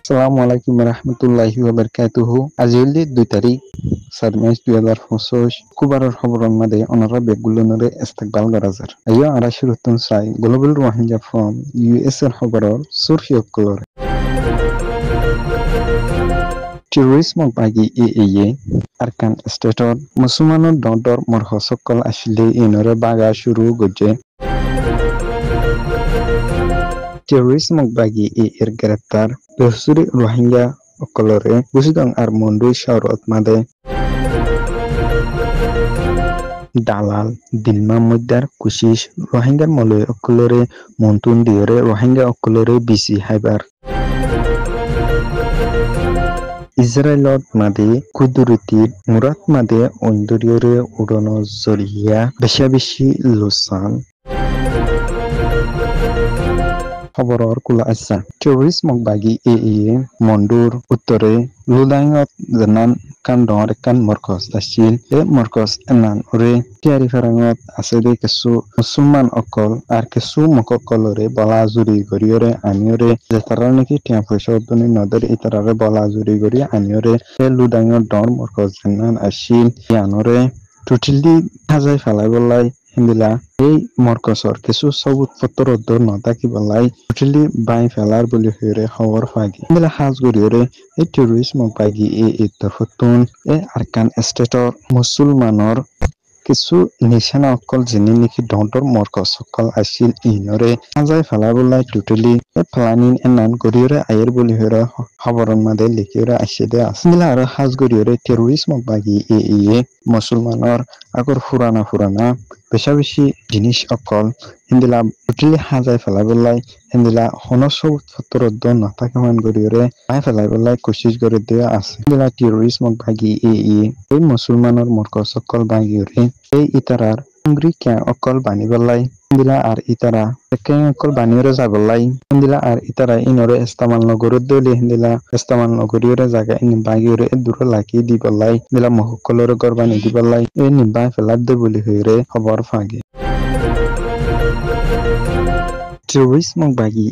Assalamualaikum warahmatullahi wabarakatuh. আজি হলি 2 তারিখ 4 March 2025 কুবারের খবরের মধ্যে অনারা বেগুলোনরে ইস্তেকবাল গরাজার আইয়া আরা শুরুতুন সাই গ্লোবাল রোহিঙ্গা ফ্রম ইউএস এর খবরের সুরফিয়ক কলর টেররিজম বাগি এএ আরকান স্টেটর মুসলমানের দর মরহসকল আসলে ইনরে বাগা শুরু গজে টেররিজম বাগি এর গ্রেপ্তার বেসুরি রোহিঙ্গা অকলরে বুঝিদং আর মন্ডু শহরত মাদে দালাল দিলমা মধ্যার কুশিস রোহিঙ্গার মলয় অকলরে মন্তুন দিয়রে রোহিঙ্গা অকলরে বিসি হাইবার ইসরায়েলত মাদে কুদরতির মুরাত মাদে অন্দরিয়রে উড়নো জরিয়া বেশি লোসান খবৰৰ কুলা আছা টেৰৰিজম বাগি এএ মন্ডুৰ উত্তৰে লুদাইঙত জানান কান ডৰ কান মৰকজ আছিল মৰকজ এনান ওৰে তিয়াৰি ফাৰাঙত আছে দে কিছু মুছলমান অকল আৰু কিছু মককলৰে বলা জুৰি গৰিয়ৰে আনিয়ৰে যেতাৰা নেকি তিয়া পইচা দনি নদৰ ইতাৰাৰে বলা জুৰি গৰি আনিয়ৰে লুদাইঙত ডৰ মৰকজ জানান আছিল ইয়ানৰে টুটিলি সাজাই ফেলাই বলাই হিন্দিলা এই মরকসর কিছু সবুত পত্র দর নতাকি বলাই উঠিলি বাই ফেলার বলি হইরে খবর ফাগি হিন্দিলা হাজ গরিয়রে এই টেররিজম পাগি এই তফতুন আরকান স্টেটর মুসলমানর কিছু নিশানা অকল যিনি নেকি দন্তৰ মৰকজ সকল আছিল ইনৰে সাজাই ফেলাবলৈ টোটেলি প্লানিং এনান গৰিয়ৰে আয়েৰ বুলি হইৰে খবৰৰ মাদে লিখিয়ৰে আসিদে আসিলা আৰু সাজ গৰিয়ৰে টেৰৰিজম বাগি এ মুসলমানৰ আগৰ ফুৰানা বেশি জিনিস অকল হিন্দিলা টোটেলি সাজাই ফেলাবলৈ হিন্দিলা হনসব পত্ৰ দন নথাকামান গৰিয়ৰে মাই ফেলাবলৈ কোচিছ কৰি দিয়া আছে হিন্দিলা টেৰৰিজম বাগি এই মুসলমানৰ মৰকজ সকল বাগিয়ৰে এই ইতারার সংগ্রী ক্যা অকল বানি বলাই হিন্দিলা আর ইতারা কে অকল বানিয়রে যাবলাই হিন্দিলা আর ইতারা ইনরে ইস্তেমাল নগরত দলি হিন্দিলা ইস্তেমাল নগরিয়রে জায়গা ইন বাগিয়রে দূর লাকি দি বলাই হিন্দিলা মহকলরে গরবানি দি বলাই এ নিবা ফেলার দে বলি হইরে খবর ফাগে টেররিজম বাগি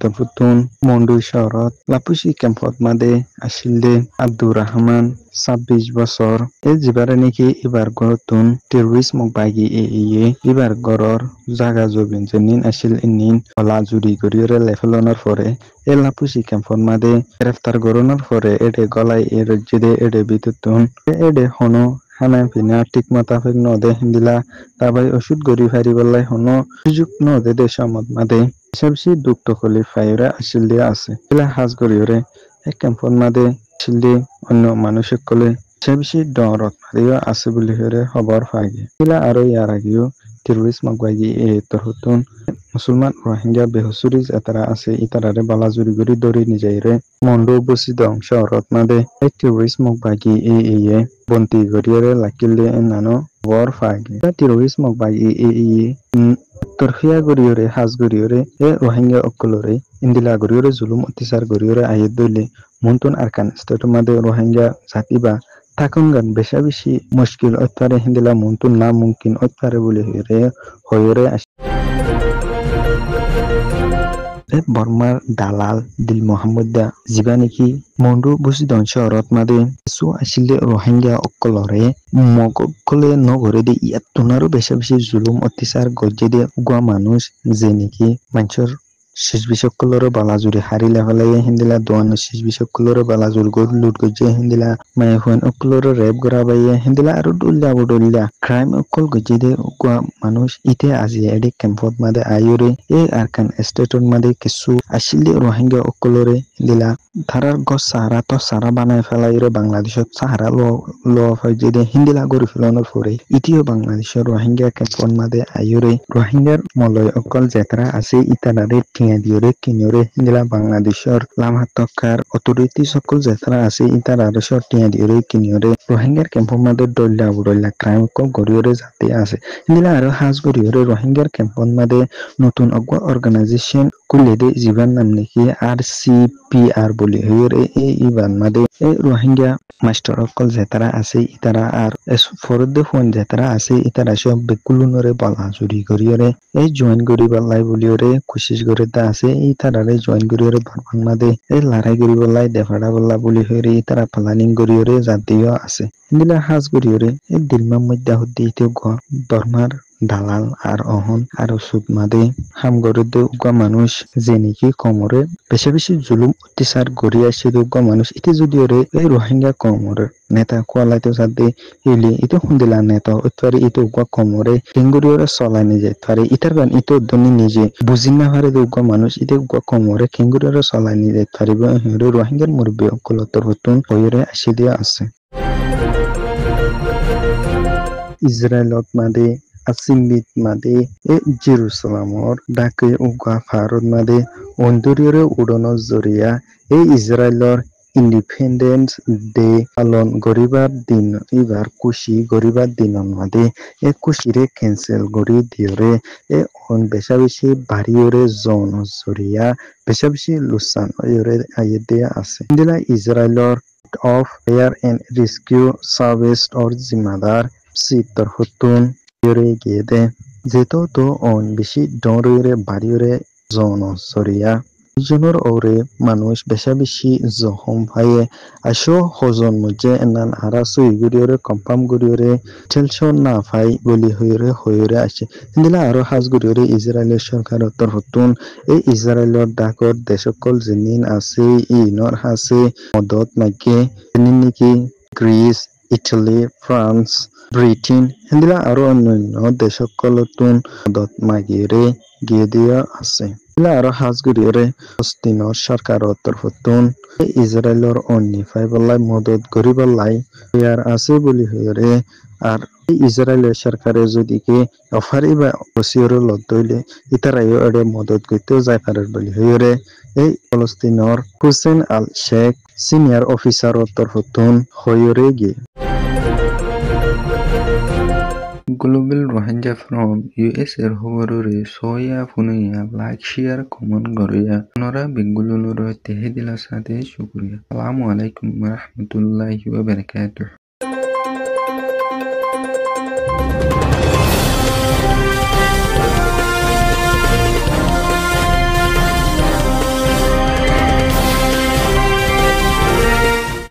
তফতুন মন্ডু শহরত লাপুসি ক্যাম্পত মাদে আসিলে আব্দুর রহমান 26 বছর এই জিবারে নাকি এবার গরতুন টেররিজম বাগি এবার গরর জাগা জবিন জেনিন আসিল ইনিন হলা জুরি গরিয়রে লেফেলনের পরে এ লাপুসি ক্যাম্পত মাদে গ্রেফতার গরনের পরে এডে গলাই এ রজ্জিদে এডে বিদ্যুতুন এডে হনো খানা পিনা ঠিক মোতাবেক নদে হিন্দিলা তাবাই ওষুধ গড়ি ফারি বলাই হনো সুযোগ নদে দেশমত মাদে সবসি দুঃখ তখলি ফাইরা আসিল দিয়া আছে এলা হাজ গড়িয়রে এক ক্যাম্পত মাদে আসিল দিয়ে অন্য মানুষ সকলে সবসি ডরত মারিও আছে বলি হরে খবর ফাগে এলা আরো ইয়ার আগেও টেররিজম বাগি তহতুন মুসলমান রোহিঙ্গা বেহসুরি এতারা আছে ইতারারে বালাজুরি গড়ি দরি নিজেরে মন্ডু বসি দং শহরত মাদে এক টেররিজম বাগি বন্তি গড়িয়রে লাকিলে নানো বর ফাগে টেররিজম বাগি তরফিয়া গড়িয়রে হাজ গড়িয়রে রোহিঙ্গা অকলরে ইন্দিলা গড়িয়রে জুলুম অত্যাচার গড়িয়রে আয়ের দইলে মুন্তুন আরকান স্টেট মাদে রোহিঙ্গা জাতি বা থাকুনগান বেশি মুশকিল অত্যারে হিন্দিলা মুন্তুন না মুমকিন অত্যারে বলে হইরে বর্মার দালাল দিল মোহাম্মদা জিবা নেকি মন্ডু বুসিদন শহরত মাদে কিছু আসিলে রোহিঙ্গা অকলরে মগকলে নগরে দে ইয়াত তোনারও বেশি জুলুম অত্যাচার গজ্জে দিয়ে উগা মানুষ যে নাকি মানুষের শেষ বিশকলরে বালাজুরি হারিলে ফেলাই হিন্দিলা দোয়ান শেষ বিশকলরে বালাজুর গদ লুট গজ্জে হিন্দিলা মায়ে ফোন অকলরে রেপ করা বাইয়ে হিন্দিলা আর ডুল্লা ক্রাইম অকল গজ্জে দিয়ে উগা মানুষ ইতে আজি এডি ক্যাম্পত মাদে আয়ুরে আরকান স্টেটর মাদে কিছু আসিলে রোহিঙ্গা অকলরে হিন্দিলা ধারার গছ সাহারা তো সারা বানায় ফেলাইরে বাংলাদেশত সাহারা ল ফাইজে হিন্দিলা গড়ি ফেলানোর পরে ইতিও বাংলাদেশের রোহিঙ্গা ক্যাম্পত মাদে আয়ুরে রোহিঙ্গার মলয় অকল জেতরা আছে ইতারারে টিয়া দিয়রে কিনিয়রে হিন্দিলা বাংলাদেশের লামহাতকার অথরিটি সকল জেতরা আছে ইতারারে টিয়া দিয়রে কিনিয়রে রোহিঙ্গার ক্যাম্পত মাদে ডল্লা ক্রাইম অকল গড়িয়রে যাতে আছে হিন্দিলা আর হাজ গড়িয়রে রোহিঙ্গার ক্যাম্পত মাদে নতুন অগা organisation kullede jiban namniki RCPR boli hoyore iban made Rohingya master okol jetara ase itara ar forode phone jetara ase itara sob bekulunore bala juri goriyore join goribalai boliore kushish gorida ase itara re join goriyore barbangmade larai goribalai defada balla boli hoyore itara planning goriyore jatiyo ase indila has goriyore dilma modda hoddi ite go dormar dalal আর অহন আরো সুদ মাদে হাম গরুদে উগা মানুষ জেনিকি কমরে বেশি বেশি জুলুম অত্যাচার গড়িয়া সে উগা মানুষ ইতে যদি ওরে এই রোহিঙ্গা কমরে নেতা কোয়ালাইতে সাদে ইলি ইতো হুন্দিলা নেতা উত্তরে ইতো উগা কমরে কেঙ্গুরি ওরে চলাই নিয়ে যায় তারে ইতার গান ইতো দনি নিজে বুঝি না হারে উগা মানুষ ইতে উগা কমরে কেঙ্গুরি ওরে চলাই নিয়ে যায় তারিব হেরে রোহিঙ্গার মুরব্বী অকলতর হতুন হইরে আসি দিয়া আছে ইসরায়েলত মাদে Asimbit made Jerusalemor dake uga Farod made onduriore udono zoria Israelor Independence Day alon goribar din ibar kushi goribar dinon made kushire cancel gori diore on besabishi bariore zone zoria besabishi lusan oyore ayede ase indila Israelor of Air and Rescue Service or Zimadar sitor hutun yore gede যেতো তো on বেশি ডরে বাড়িরে জন সরিয়া জনের ওরে মানুষ বেশা বেশি জখম ভাইয়ে আসো হজন মধ্যে এনান হারা সুই গুড়িয়রে কম্পাম গুড়িয়রে টেলশন না ভাই বলি হইরে আসে দিলা আরো হাজ গুড়িয়রে ইসরায়েলের সরকার তরফতুন এই ইসরায়েলের ডাকর দেশকল জিনিন আছে ইনর হাসে মদত নাকি নিকি গ্রিস ইটালি ফ্রান্স ব্রিটেন হিন্দিলা আরো অন্যান্য দেশকলতুন মদত মাগিরে গিয়ে দিয়া আছে হিলা আরো হাজগুড়িরে ফলস্তিনের সরকারের তরফতুন ইসরায়েলের অন্যফাই বলাই মদত গরিবলাই ইয়ার আছে বলি হইরে আর ইসরায়েলের সরকারে যদি কে অফারি বা বসিয়র লদইলে ইতারাইও এডে মদত করতেও যায় পারে বলি হইরে এই ফলস্তিনের হুসেন আল শেখ সিনিয়র অফিসারের তরফতুন হইরে গিয়ে Global Rohingya from US এর খবররে সয়া ফুনুয়া লাইক শেয়ার কমেন্ট করিয়া নরা বেঙ্গুলুর তেহে দিলা সাথে শুকরিয়া আসসালামু আলাইকুম ওয়া রাহমাতুল্লাহি ওয়া বারাকাতুহু